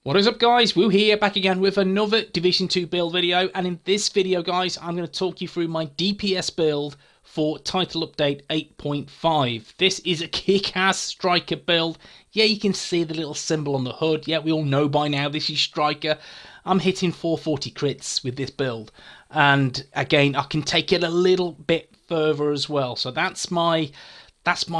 What is up guys, Woo here, back again with another Division 2 build video, and in this video guys I'm going to talk you through my DPS build for Title Update 8.5. This is a kick-ass striker build. Yeah, you can see the little symbol on the hood. Yeah, we all know by now this is striker. I'm hitting 440 crits with this build, and again I can take it a little bit further as well. So that's my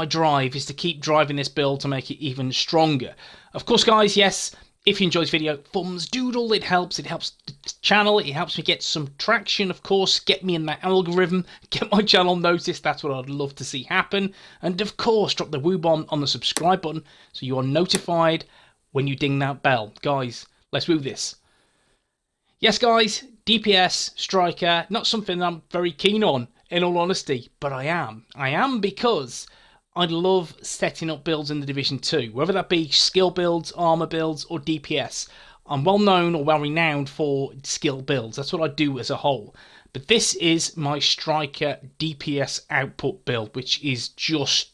drive, is to keep driving this build to make it even stronger. Of course guys, yes, if you enjoy this video, thumbs doodle, it helps the channel, it helps me get some traction, of course, get me in that algorithm, get my channel noticed. That's what I'd love to see happen. And of course, drop the woo bomb on the subscribe button so you are notified when you ding that bell. Guys, let's woo this. Yes guys, DPS, striker, not something I'm very keen on, in all honesty, but I am. I am because I love setting up builds in the Division 2, whether that be skill builds, armor builds, or DPS. I'm well known or well renowned for skill builds. That's what I do as a whole. But this is my striker DPS output build, which is just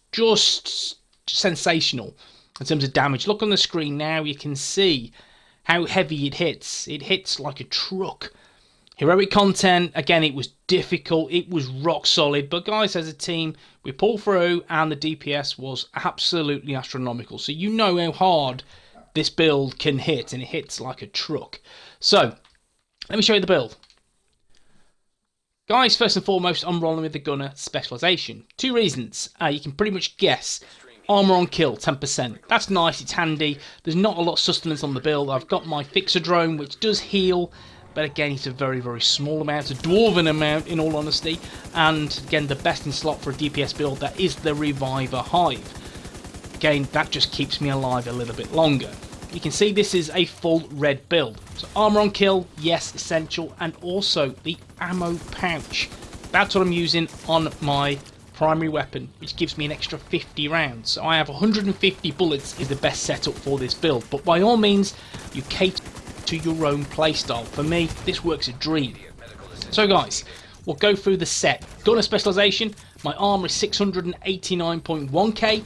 sensational in terms of damage. Look on the screen now, you can see how heavy it hits. It hits like a truck. Heroic content, again, it was difficult, it was rock solid, but guys, as a team, we pulled through and the DPS was absolutely astronomical. So you know how hard this build can hit, and it hits like a truck. So, let me show you the build. Guys, first and foremost, I'm rolling with the gunner specialization. Two reasons. You can pretty much guess. Armor on kill, 10%. That's nice, it's handy. There's not a lot of sustenance on the build. I've got my fixer drone, which does heal, but again, it's a very, very small amount, a dwarven amount in all honesty. And again, the best in slot for a DPS build, that is the Reviver Hive. Again, that just keeps me alive a little bit longer. You can see this is a full red build. So armor on kill, yes, essential. And also the ammo pouch. That's what I'm using on my primary weapon, which gives me an extra 50 rounds. So I have 150 bullets is the best setup for this build. But by all means, you cater to your own playstyle. For me, this works a dream. So guys, we'll go through the set. Gunner specialization, my armor is 689.1k,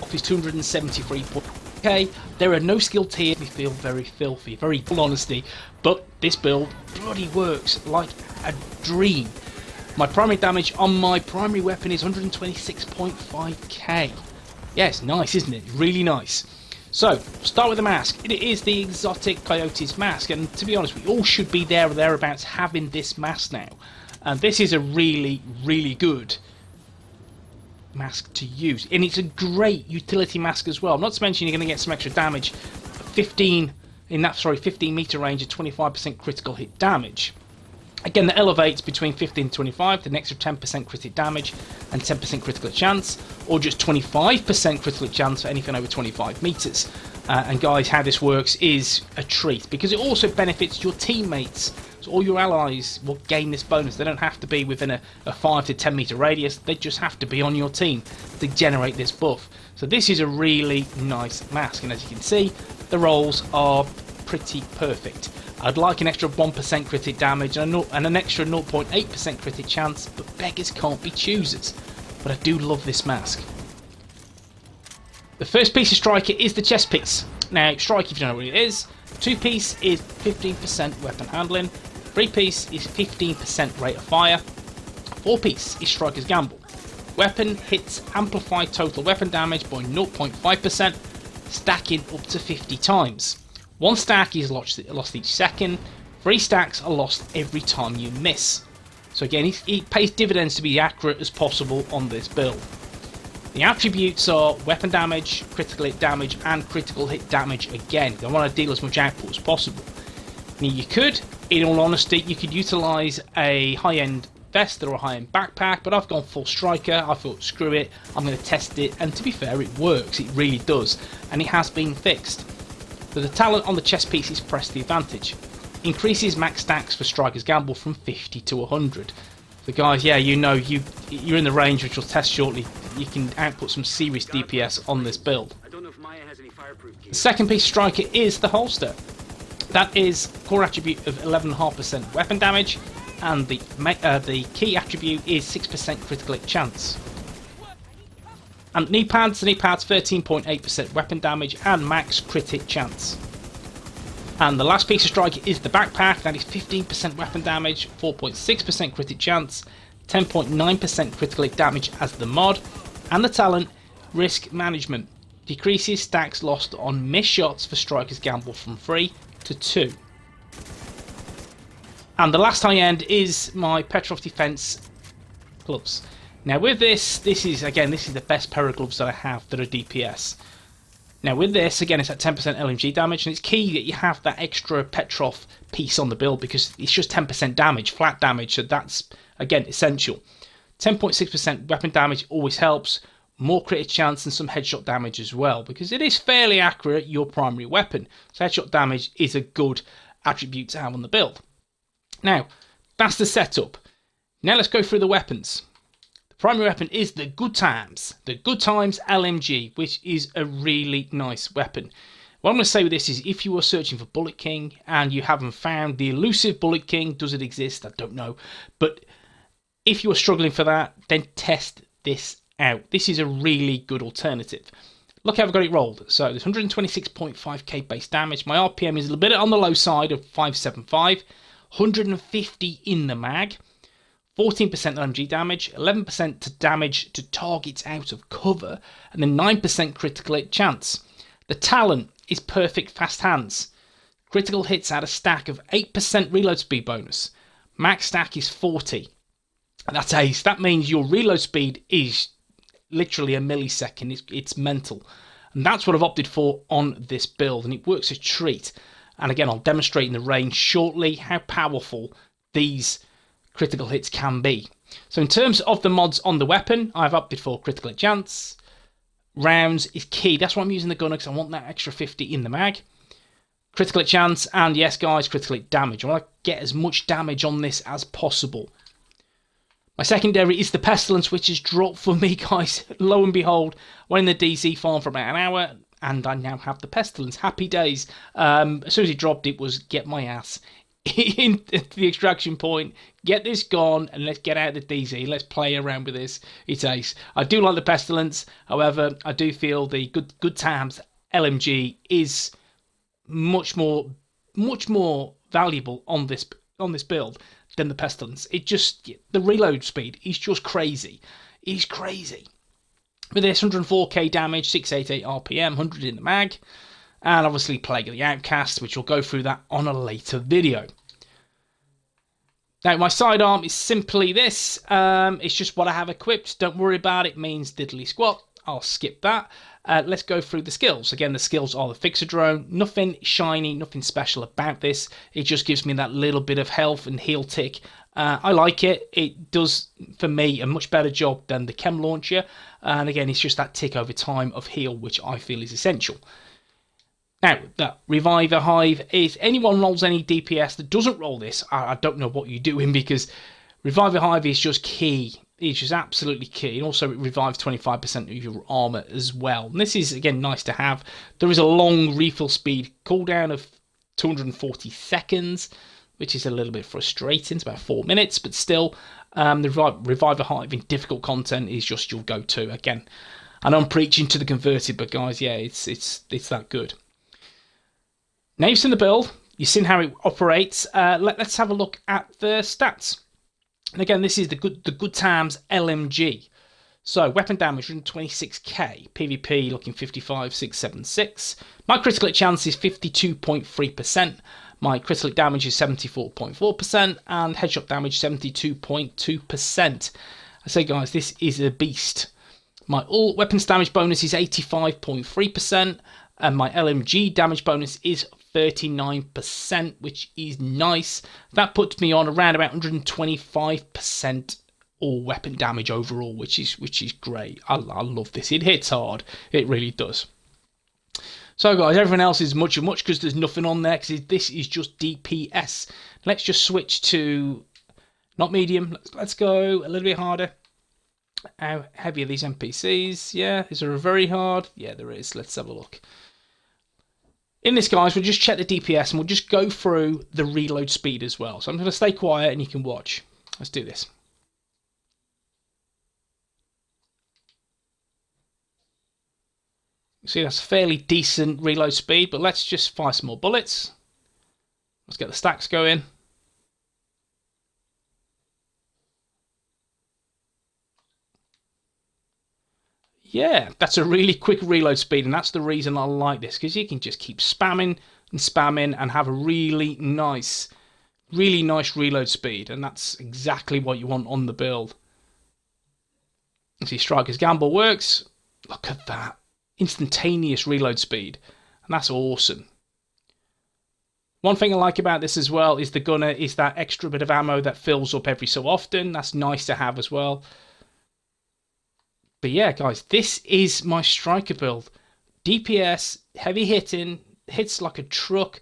off is 273.k. There are no skill tiers. We feel very filthy, very full honesty, but this build bloody works like a dream. My primary damage on my primary weapon is 126.5k. Yes, nice, isn't it? Really nice. So, start with the mask. It is the exotic Coyote's mask, and to be honest, we all should be there or thereabouts having this mask now. And this is a really, really good mask to use, and it's a great utility mask as well. Not to mention you're going to get some extra damage, 15 meter range at 25% critical hit damage. Again, that elevates between 15 and 25, the extra 10% critical damage and 10% critical chance, or just 25% critical chance for anything over 25 meters. And guys, how this works is a treat, because it also benefits your teammates. So all your allies will gain this bonus. They don't have to be within a 5 to 10 meter radius, they just have to be on your team to generate this buff. So this is a really nice mask, and as you can see, the rolls are pretty perfect. I'd like an extra 1% critic damage and an extra 0.8% critic chance, but beggars can't be choosers. But I do love this mask. The first piece of striker is the chest piece. Now, strike, if you don't know what it is, 2-piece is 15% weapon handling, 3-piece is 15% rate of fire, 4-piece is striker's gamble. Weapon hits amplify total weapon damage by 0.5%, stacking up to 50 times. 1 stack is lost each second, 3 stacks are lost every time you miss. So again, it pays dividends to be accurate as possible on this build. The attributes are weapon damage, critical hit damage, and critical hit damage again. I want to deal as much output as possible. Now you could, in all honesty, you could utilise a high-end vest or a high-end backpack, but I've gone full striker. I thought, screw it, I'm going to test it, and to be fair, it works, it really does, and it has been fixed. So the talent on the chest piece is press the advantage. Increases max stacks for striker's gamble from 50 to 100. So guys, yeah, you know, you're in the range, which we'll test shortly. You can output some serious DPS on this build. The second piece of striker is the holster. That is core attribute of 11.5% weapon damage, and the key attribute is 6% critical hit chance. And knee pads 13.8% weapon damage and max crit hit chance. And the last piece of strike is the backpack. That is 15% weapon damage, 4.6% critic chance, 10.9% critical hit damage as the mod. And the talent, risk management, decreases stacks lost on missed shots for strikers gamble from 3 to 2. And the last high end is my Petrov Defense gloves. Now with this is the best pair of gloves that I have that are DPS. Now with this, again, it's at 10% LMG damage, and it's key that you have that extra Petrov piece on the build because it's just 10% damage, flat damage, so that's, again, essential. 10.6% weapon damage always helps, more crit chance and some headshot damage as well, because it is fairly accurate, your primary weapon. So headshot damage is a good attribute to have on the build. Now, that's the setup. Now let's go through the weapons. Primary weapon is the Good Times LMG, which is a really nice weapon. What I'm going to say with this is if you are searching for Bullet King and you haven't found the elusive Bullet King, does it exist? I don't know. But if you are struggling for that, then test this out. This is a really good alternative. Look how I've got it rolled. So there's 126.5k base damage. My RPM is a little bit on the low side of 575. 150 in the mag. 14% LMG damage, 11% to damage to targets out of cover, and then 9% critical hit chance. The talent is perfect fast hands. Critical hits add a stack of 8% reload speed bonus. Max stack is 40. And that's ace. That means your reload speed is literally a millisecond. It's mental. And that's what I've opted for on this build, and it works a treat. And again, I'll demonstrate in the range shortly how powerful these critical hits can be. So in terms of the mods on the weapon, I've opted for critical hit chance. Rounds is key. That's why I'm using the gunner, because I want that extra 50 in the mag. Critical hit chance, and yes guys, critical hit damage. I want to get as much damage on this as possible. My secondary is the Pestilence, which has dropped for me, guys. Lo and behold, went in the DZ farm for about an hour, and I now have the Pestilence. Happy days. As soon as it dropped, it was get my ass in the extraction point, get this gone, and let's get out of the DZ. Let's play around with this. It's ace. I do like the Pestilence, however, I do feel the Good Times LMG is much more valuable on this build than the Pestilence. It just, the reload speed is just crazy. It's crazy. With this, 104k damage, 688 RPM, 100 in the mag. And obviously Plague of the Outcast, which we'll go through that on a later video. Now, my sidearm is simply this. It's just what I have equipped. Don't worry about it. Means diddly squat. I'll skip that. Let's go through the skills. Again, the skills are the Fixer Drone. Nothing shiny, nothing special about this. It just gives me that little bit of health and heal tick. I like it. It does, for me, a much better job than the Chem Launcher. And again, it's just that tick over time of heal, which I feel is essential. Now, that Reviver Hive, if anyone rolls any DPS that doesn't roll this, I don't know what you're doing, because Reviver Hive is just key. It's just absolutely key. And also it revives 25% of your armor as well. And this is, again, nice to have. There is a long refill speed cooldown of 240 seconds, which is a little bit frustrating. It's about 4 minutes, but still, the Reviver Hive in difficult content is just your go-to. Again, and I'm preaching to the converted, but guys, yeah, it's that good. Now you've seen the build, you've seen how it operates. Let's have a look at the stats. And again, this is the Good Times LMG. So weapon damage 126k, PvP looking 55,676. My critical hit chance is 52.3%. My critical hit damage is 74.4%, and headshot damage 72.2%. I say, guys, this is a beast. My all weapons damage bonus is 85.3%, and my LMG damage bonus is 39%, which is nice. That puts me on around about 125% all weapon damage overall, which is great. I love this. It hits hard. It really does. So guys, everything else is much because there's nothing on there, because this is just DPS. Let's just switch to not medium. Let's go a little bit harder. How heavy are these NPCs? Yeah, is there a very hard? Yeah, there is. Let's have a look. In this, guys, we'll just check the DPS and we'll just go through the reload speed as well. So I'm going to stay quiet and you can watch. Let's do this. See, that's fairly decent reload speed, but let's just fire some more bullets. Let's get the stacks going. Yeah, that's a really quick reload speed, and that's the reason I like this, because you can just keep spamming and spamming and have a really nice reload speed, and that's exactly what you want on the build. You see, Striker's Gamble works. Look at that. Instantaneous reload speed, and that's awesome. One thing I like about this as well is the gunner is that extra bit of ammo that fills up every so often. That's nice to have as well. But yeah, guys, this is my Striker build. DPS, heavy hitting, hits like a truck.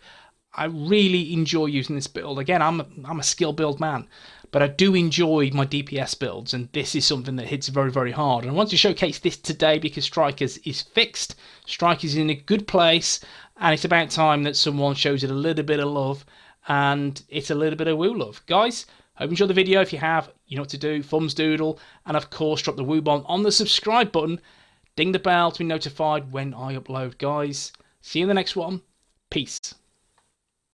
I really enjoy using this build. Again, I'm a skill build man, but I do enjoy my DPS builds, and this is something that hits very, very hard. And I want to showcase this today because Strikers is fixed. Strikers is in a good place, and it's about time that someone shows it a little bit of love, and it's a little bit of woo love. Guys, hope you enjoyed the video. If you have, you know what to do. Thumbs doodle, and of course, drop the woo bomb on the subscribe button. Ding the bell to be notified when I upload, guys. See you in the next one. Peace.